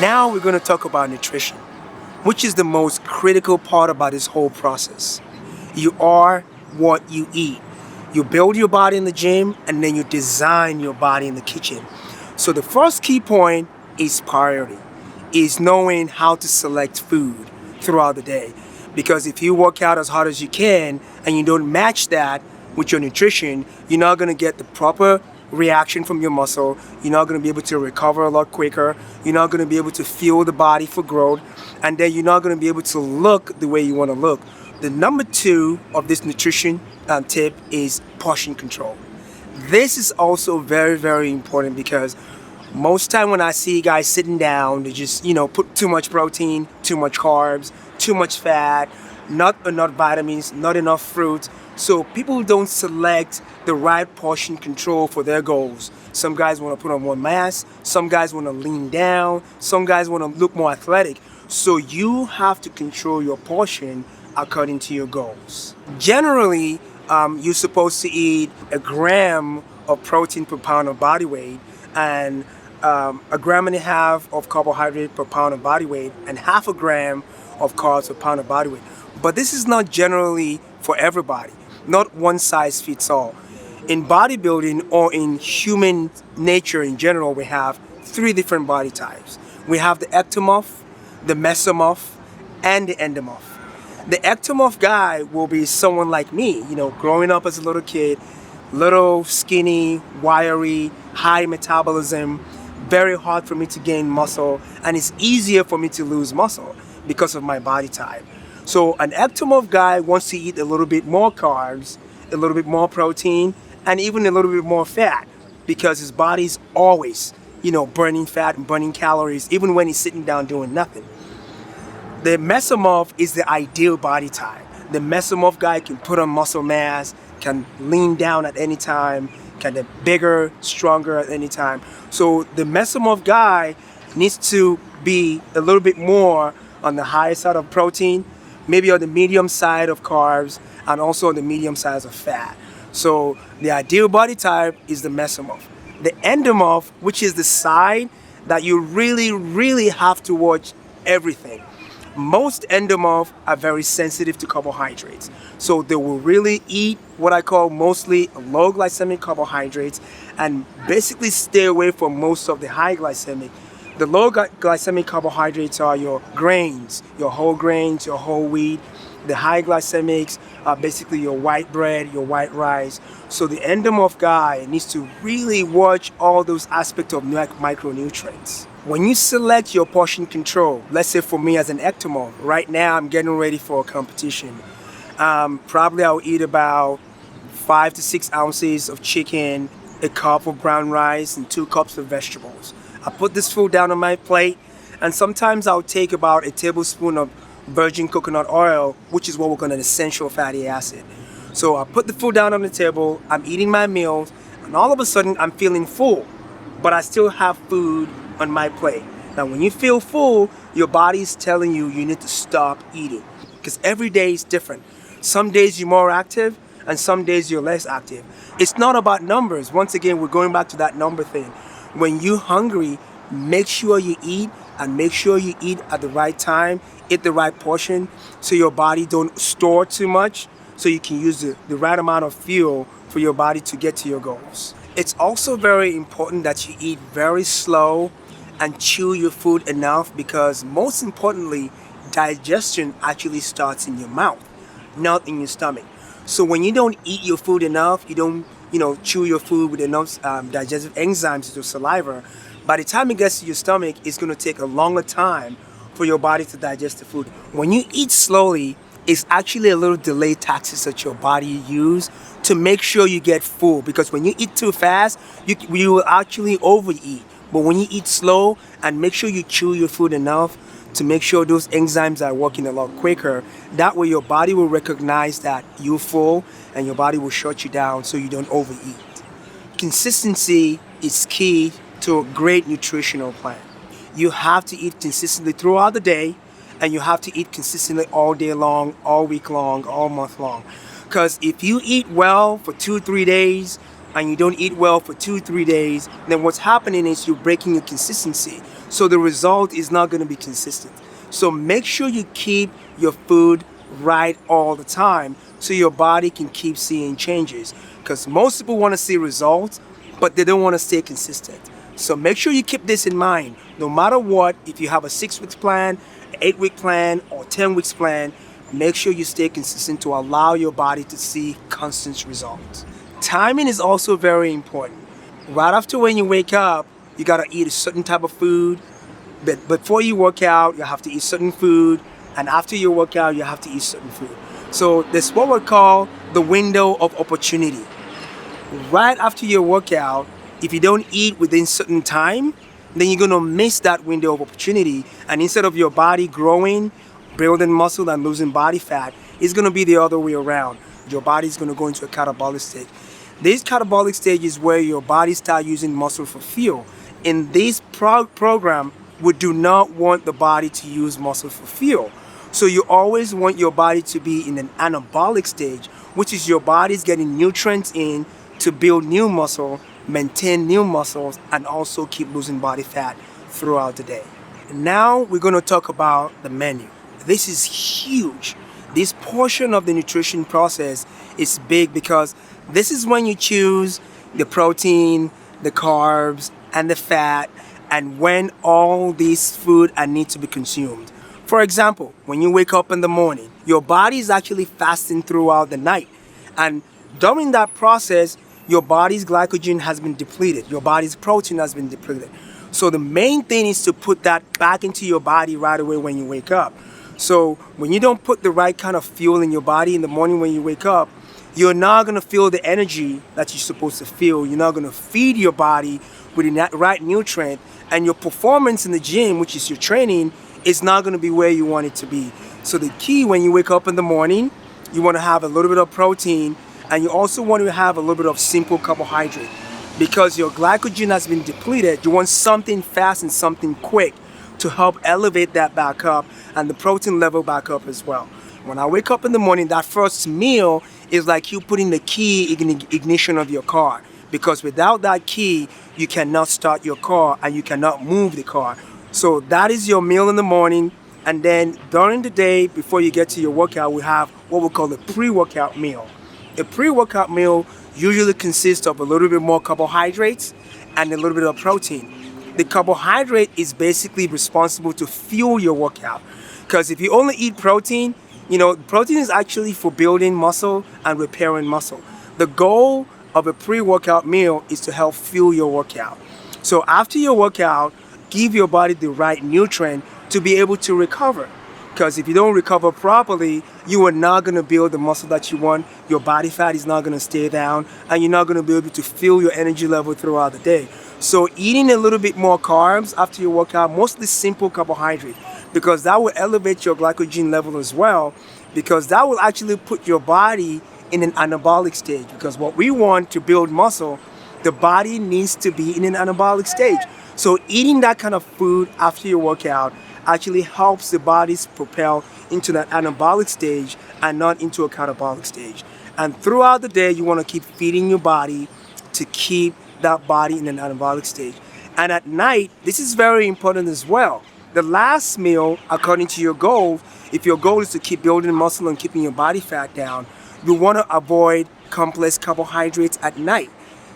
Now we're going to talk about nutrition, which is the most critical part about this whole process. You are what you eat. You build your body in the gym, and then you design your body in the kitchen. So the first key point is priority, is knowing how to select food throughout the day. Because if you work out as hard as you can and you don't match that with your nutrition, you're not going to get the proper reaction from your muscle. You're not going to be able to recover a lot quicker. You're not going to be able to fuel the body for growth, and then you're not going to be able to look the way you want to look. The number 2 of this nutrition tip is portion control. This is also very, very important, because most time when I see guys sitting down, they just, put too much protein, too much carbs, too much fat, not enough vitamins, not enough fruit. So people don't select the right portion control for their goals. Some guys want to put on more mass, some guys want to lean down, some guys want to look more athletic. So you have to control your portion according to your goals. Generally, you're supposed to eat 1 gram of protein per pound of body weight, and 1.5 grams of carbohydrate per pound of body weight, and 0.5 gram of carbs per pound of body weight. But this is not generally for everybody. Not one size fits all. In bodybuilding, or in human nature in general, we have 3 different body types. We have the Ectomorph, the Mesmomorph, and the Endomorph. The Ectomorph guy will be someone like me, growing up as a little kid, little, skinny, wiry, high metabolism, very hard for me to gain muscle, and it's easier for me to lose muscle because of my body type. So an Ectomorph guy wants to eat a little bit more carbs, a little bit more protein, and even a little bit more fat, because his body's always, burning fat and burning calories, even when he's sitting down doing nothing. The Mesomorph is the ideal body type. The Mesomorph guy can put on muscle mass, can lean down at any time, can get bigger, stronger at any time. So the Mesomorph guy needs to be a little bit more on the higher side of protein, maybe on the medium side of carbs, and also on the medium side of fat. So the ideal body type is the Mesomorph. The Endomorph, which is the side that you really, really have to watch everything. Most Endomorph are very sensitive to carbohydrates. So they will really eat what I call mostly low glycemic carbohydrates, and basically stay away from most of the high glycemic. The low glycemic carbohydrates are your grains, your whole grains, your whole wheat. The high glycemics are basically your white bread, your white rice. So the Endomorph guy needs to really watch all those aspects of micronutrients. When you select your portion control, let's say for me as an Ectomorph, right now I'm getting ready for a competition. Probably I'll eat about 5 to 6 ounces of chicken, a cup of brown rice, and 2 cups of vegetables. I put this food down on my plate, and sometimes I'll take about a tablespoon of virgin coconut oil, which is what we're calling an essential fatty acid. So I put the food down on the table, I'm eating my meals, and all of a sudden I'm feeling full, but I still have food on my plate. Now when you feel full, your body is telling you need to stop eating, because every day is different. Some days you're more active, and some days you're less active. It's not about numbers. Once again, we're going back to that number thing. When you're hungry, make sure you eat, and make sure you eat at the right time, eat the right portion, so your body don't store too much, so you can use the right amount of fuel for your body to get to your goals. It's also very important that you eat very slow and chew your food enough, because most importantly, digestion actually starts in your mouth, not in your stomach. So when you don't eat your food enough, you don't chew your food with enough digestive enzymes to saliva, by the time it gets to your stomach, it's going to take a longer time for your body to digest the food. When you eat slowly, it's actually a little delayed taxes that your body use to make sure you get full, because when you eat too fast, you will actually overeat. But when you eat slow and make sure you chew your food enough to make sure those enzymes are working a lot quicker, that way your body will recognize that you're full, and your body will shut you down so you don't overeat. Consistency is key to a great nutritional plan. You have to eat consistently throughout the day, and you have to eat consistently all day long, all week long, all month long. Because if you eat well for 2-3 days and you don't eat well for 2-3 days, then what's happening is you're breaking your consistency. So the result is not going to be consistent. So make sure you keep your food right all the time so your body can keep seeing changes. Because most people want to see results, but they don't want to stay consistent. So make sure you keep this in mind. No matter what, if you have a 6-week plan, an 8-week plan, or 10 weeks plan, make sure you stay consistent to allow your body to see constant results. Timing is also very important. Right after when you wake up, you gotta eat a certain type of food. But before you work out, you have to eat certain food. And after you work out, you have to eat certain food. So there's what we call the window of opportunity. Right after your workout, if you don't eat within certain time, then you're gonna miss that window of opportunity. And instead of your body growing, building muscle and losing body fat, it's gonna be the other way around. Your body's gonna go into a catabolic stage. This catabolic stage is where your body starts using muscle for fuel. In this program, we do not want the body to use muscle for fuel. So you always want your body to be in an anabolic stage, which is your body's getting nutrients in to build new muscle, maintain new muscles, and also keep losing body fat throughout the day. Now we're going to talk about the menu. This is huge. This portion of the nutrition process is big because this is when you choose the protein, the carbs, and the fat, and when all these food need to be consumed. For example, when you wake up in the morning, your body is actually fasting throughout the night. And during that process, your body's glycogen has been depleted. Your body's protein has been depleted. So the main thing is to put that back into your body right away when you wake up. So when you don't put the right kind of fuel in your body in the morning when you wake up, you're not going to feel the energy that you're supposed to feel. You're not going to feed your body with the right nutrient. And your performance in the gym, which is your training, is not going to be where you want it to be. So the key when you wake up in the morning, you want to have a little bit of protein, and you also want to have a little bit of simple carbohydrate. Because your glycogen has been depleted, you want something fast and something quick to help elevate that back up and the protein level back up as well. When I wake up in the morning, that first meal is like you putting the key ignition of your car. Because without that key, you cannot start your car and you cannot move the car. So that is your meal in the morning. And then during the day, before you get to your workout, we have what we call a pre-workout meal. A pre-workout meal usually consists of a little bit more carbohydrates and a little bit of protein. The carbohydrate is basically responsible to fuel your workout. Because if you only eat protein, protein is actually for building muscle and repairing muscle. The goal of a pre-workout meal is to help fuel your workout. So after your workout, give your body the right nutrient to be able to recover. Because if you don't recover properly, you are not going to build the muscle that you want. Your body fat is not going to stay down, and you're not going to be able to fuel your energy level throughout the day. So eating a little bit more carbs after your workout, mostly simple carbohydrate, because that will elevate your glycogen level as well, because that will actually put your body in an anabolic stage. Because what we want to build muscle, the body needs to be in an anabolic stage. So eating that kind of food after your workout actually helps the body propel into that anabolic stage and not into a catabolic stage. And throughout the day, you want to keep feeding your body to keep that body in an anabolic stage. And at night, this is very important as well. The last meal, according to your goal, if your goal is to keep building muscle and keeping your body fat down, you want to avoid complex carbohydrates at night.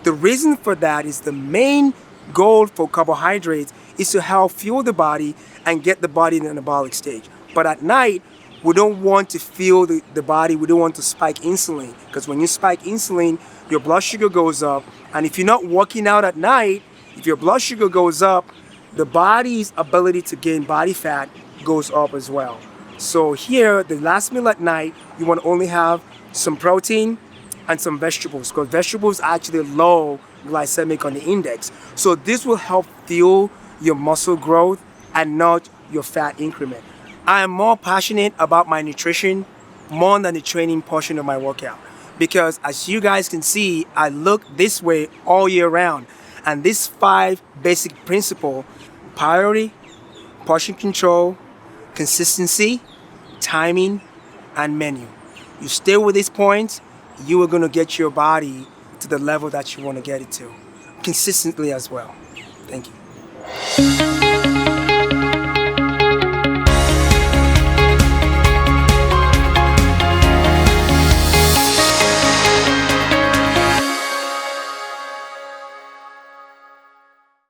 The reason for that is the main goal for carbohydrates is to help fuel the body and get the body in an anabolic stage. But at night, we don't want to fuel the body. We don't want to spike insulin, because when you spike insulin, your blood sugar goes up. And if you're not working out at night, if your blood sugar goes up, the body's ability to gain body fat goes up as well. So here, the last meal at night, you want to only have some protein and some vegetables, because vegetables are actually low glycemic on the index. So this will help fuel your muscle growth and not your fat increment. I am more passionate about my nutrition more than the training portion of my workout, because as you guys can see, I look this way all year round. And these 5 basic principles: priority, portion control, consistency, timing, and menu. You stay with these points, you are going to get your body to the level that you want to get it to, consistently as well. Thank you.